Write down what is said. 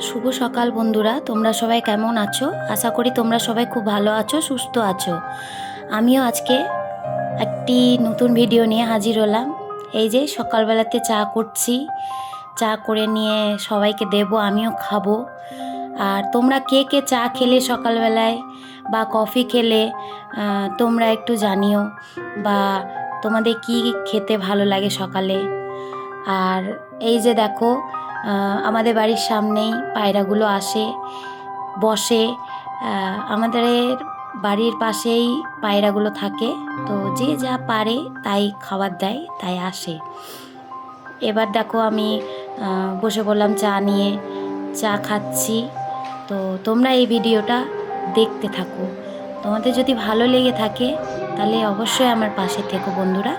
শুভ সকাল বন্ধুরা, তোমরা সবাই কেমন আছো? আশা করি তোমরা সবাই খুব ভালো আছো, সুস্থ আছো। আমিও আজকে একটি নতুন ভিডিও নিয়ে হাজির হলাম। এই যে সকালবেলাতে চা করছি, চা করে নিয়ে সবাইকে দেবো, আমিও খাবো। আর তোমরা কে কে চা খেলে সকালবেলায় বা কফি খেলে তোমরা একটু জানিও, বা তোমাদের কি খেতে ভালো লাগে সকালে। আর এই যে দেখো, আমাদের বাড়ির সামনেই পায়রাগুলো আসে, বসে। আমাদের বাড়ির পাশেই পায়রাগুলো থাকে, তো যে যা পারে তাই খাবার দেয়, তাই আসে। এবার দেখো আমি বসে পড়লাম চা নিয়ে, চা খাচ্ছি। তো তোমরা এই ভিডিওটা দেখতে থাকো, তোমাদের যদি ভালো লেগে থাকে তাহলে অবশ্যই আমার পাশে থেকো বন্ধুরা।